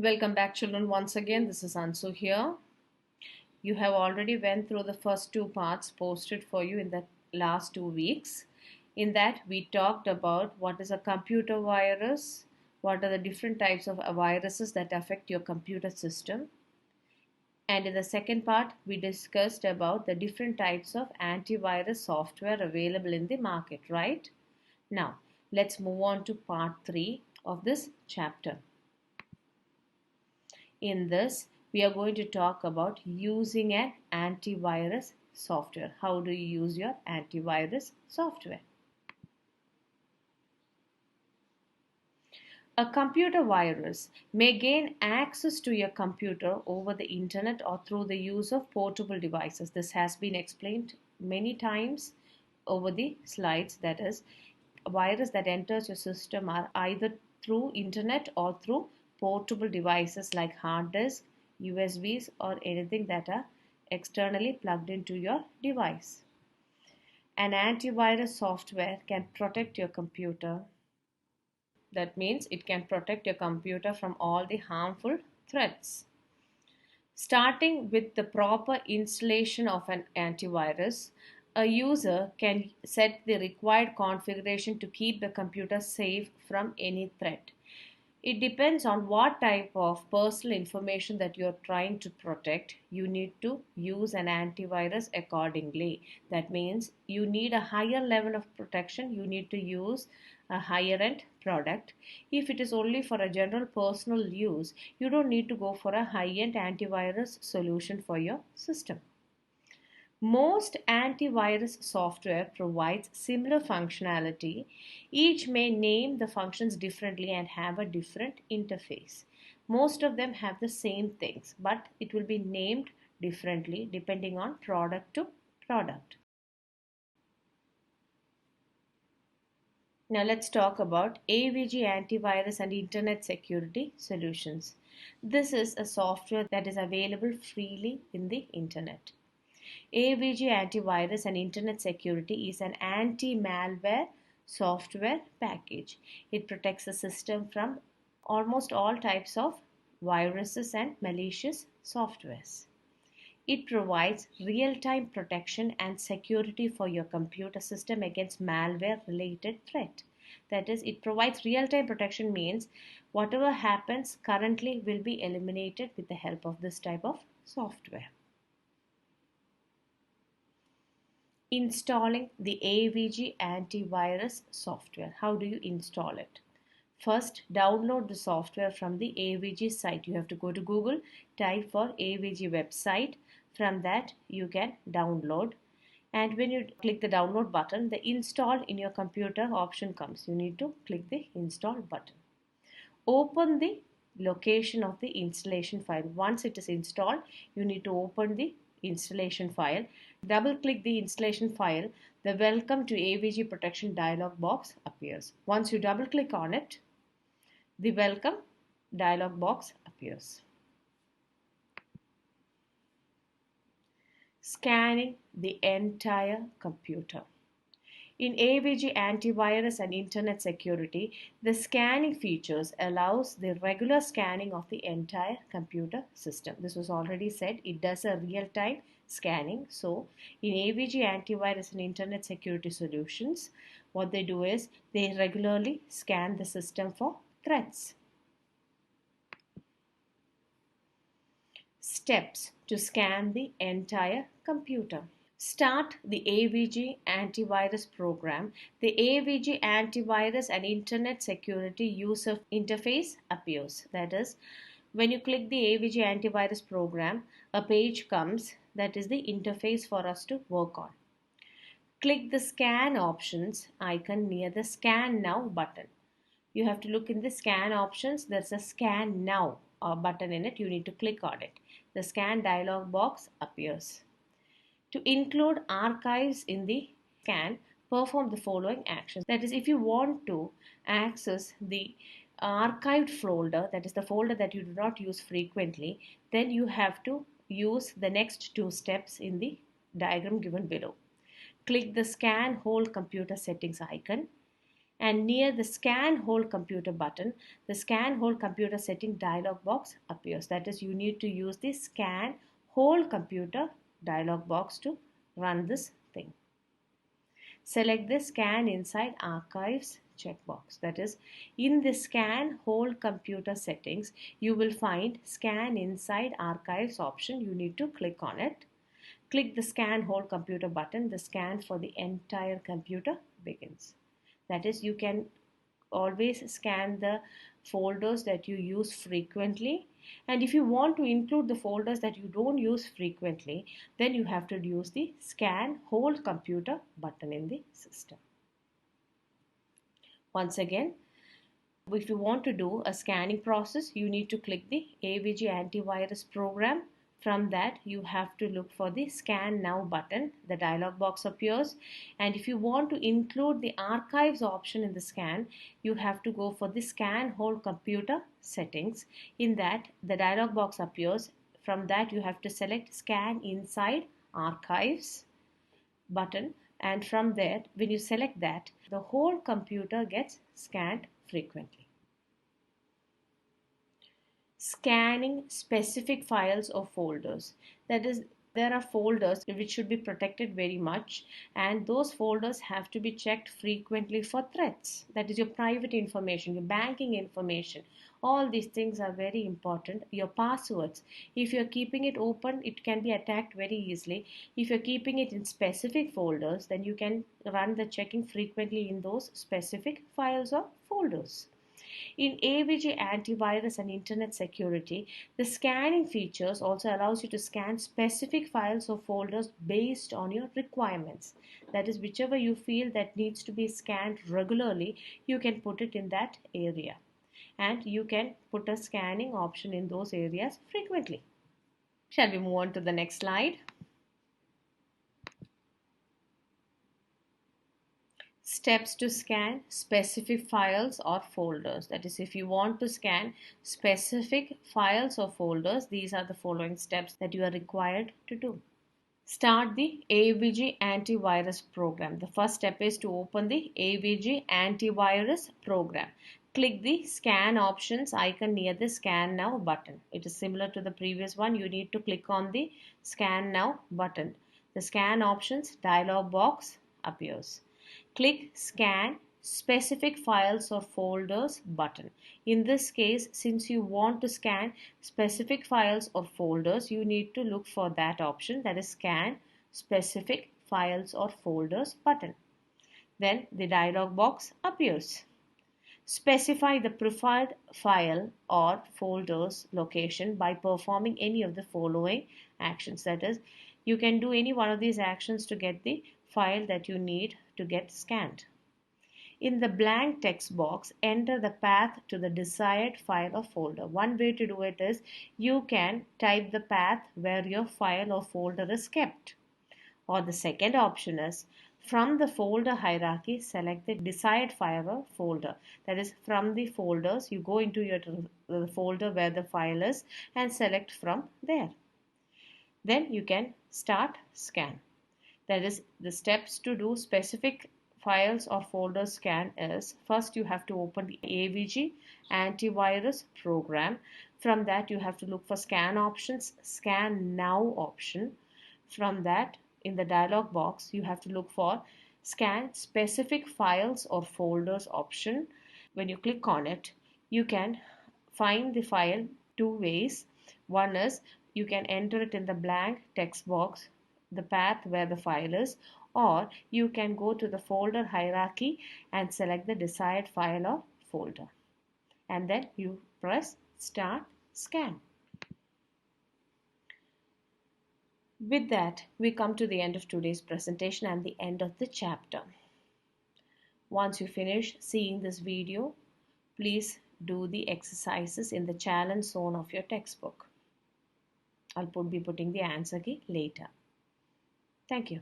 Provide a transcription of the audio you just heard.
Welcome back, children. Once again, this is Ansu here. You have already went through the first two parts posted for you in the last 2 weeks. In that, we talked about what is a computer virus, what are the different types of viruses that affect your computer system. And in the second part, we discussed about the different types of antivirus software available in the market, right? Now, let's move on to part 3 of this chapter. In this, we are going to talk about using an antivirus software. How do you use your antivirus software? A computer virus may gain access to your computer over the internet or through the use of portable devices. This has been explained many times over the slides. That is, a virus that enters your system are either through internet or through portable devices like hard disk, USBs, or anything that are externally plugged into your device. An antivirus software can protect your computer. That means it can protect your computer from all the harmful threats. Starting with the proper installation of an antivirus, a user can set the required configuration to keep the computer safe from any threat. It depends on what type of personal information that you're trying to protect. You need to use an antivirus accordingly. That means you need a higher level of protection. You need to use a higher end product. If it is only for a general personal use, you don't need to go for a high end antivirus solution for your system. Most antivirus software provides similar functionality. Each may name the functions differently and have a different interface. Most of them have the same things, but it will be named differently depending on product to product. Now let's talk about AVG antivirus and internet security solutions. This is a software that is available freely in the internet. AVG Antivirus and Internet Security is an anti-malware software package. It protects the system from almost all types of viruses and malicious softwares. It provides real-time protection and security for your computer system against malware-related threat. That is, it provides real-time protection means whatever happens currently will be eliminated with the help of this type of software. Installing the AVG antivirus software. How do you install it? First, download the software from the AVG site. You have to go to Google, type for AVG website. From that, you can download. And when you click the download button, the install in your computer option comes. You need to click the install button. Open the location of the installation file. Once it is installed, you need to open the installation file. Double click the installation file. The Welcome to AVG Protection dialog box appears. Once you double click on it, the Welcome dialog box appears. Scanning the entire computer. In AVG antivirus and internet security, the scanning features allows the regular scanning of the entire computer system. This was already said. It does a real-time scanning. So in AVG antivirus and internet security solutions, what they do is they regularly scan the system for threats. Steps to scan the entire computer. Start the AVG antivirus program. The AVG antivirus and internet security user interface appears. That is, when you click the AVG antivirus program, a page comes that is the interface for us to work on. Click the scan options icon near the scan now button. You have to look in the scan options. There's a scan now button in it. You need to click on it. The scan dialog box appears. To include archives in the scan, perform the following actions. That is, if you want to access the archived folder, that is the folder that you do not use frequently, then you have to use the next two steps in the diagram given below. Click the Scan Whole Computer Settings icon and near the Scan Whole Computer button, the Scan Whole Computer setting dialog box appears. That is, you need to use the Scan Whole Computer dialog box to run this thing. Select the Scan Inside Archives checkbox. That is, in the Scan Whole Computer settings, you will find Scan Inside Archives option. You need to click on it. Click the Scan Whole Computer button. The scan for the entire computer begins. That is, you can always scan the folders that you use frequently, and if you want to include the folders that you don't use frequently, then you have to use the Scan Whole Computer button in the system. Once again, if you want to do a scanning process, you need to click the AVG antivirus program. From that, you have to look for the Scan Now button. The dialog box appears, and if you want to include the archives option in the scan, you have to go for the Scan Whole Computer settings. In that, the dialog box appears. From that, you have to select Scan Inside Archives button, and from there, when you select that, the whole computer gets scanned frequently. Scanning specific files or folders. That is, there are folders which should be protected very much, and those folders have to be checked frequently for threats. That is your private information, your banking information. All these things are very important. Your passwords, if you're keeping it open, it can be attacked very easily. If you're keeping it in specific folders, then you can run the checking frequently in those specific files or folders. In AVG antivirus and internet security, the scanning features also allows you to scan specific files or folders based on your requirements. That is, whichever you feel that needs to be scanned regularly, you can put it in that area. And you can put a scanning option in those areas frequently. Shall we move on to the next slide? Steps to scan specific files or folders. That is, if you want to scan specific files or folders, these are the following steps that you are required to do. Start the AVG antivirus program. The first step is to open the AVG antivirus program. Click the scan options icon near the Scan Now button. It is similar to the previous one. You need to click on the Scan Now button. The scan options dialog box appears. Click Scan Specific Files or Folders button. In this case, since you want to scan specific files or folders, you need to look for that option, that is Scan Specific Files or Folders button. Then the dialog box appears. Specify the preferred file or folder's location by performing any of the following actions. That is, you can do any one of these actions to get the file that you need to get scanned. In the blank text box, enter the path to the desired file or folder. One way to do it is you can type the path where your file or folder is kept. Or the second option is, from the folder hierarchy, select the desired file or folder. That is, from the folders, you go into the folder where the file is and select from there. Then you can start scan. That is, the steps to do specific files or folder scan is, first you have to open the AVG antivirus program. From that, you have to look for scan options, Scan Now option. From that, in the dialog box, you have to look for Scan Specific Files or Folders option. When you click on it, you can find the file two ways. One is you can enter it in the blank text box, the path where the file is, or you can go to the folder hierarchy and select the desired file or folder, and then you press Start Scan. With that, we come to the end of today's presentation and the end of the chapter. Once you finish seeing this video, please do the exercises in the challenge zone of your textbook. I'll be putting the answer key later. Thank you.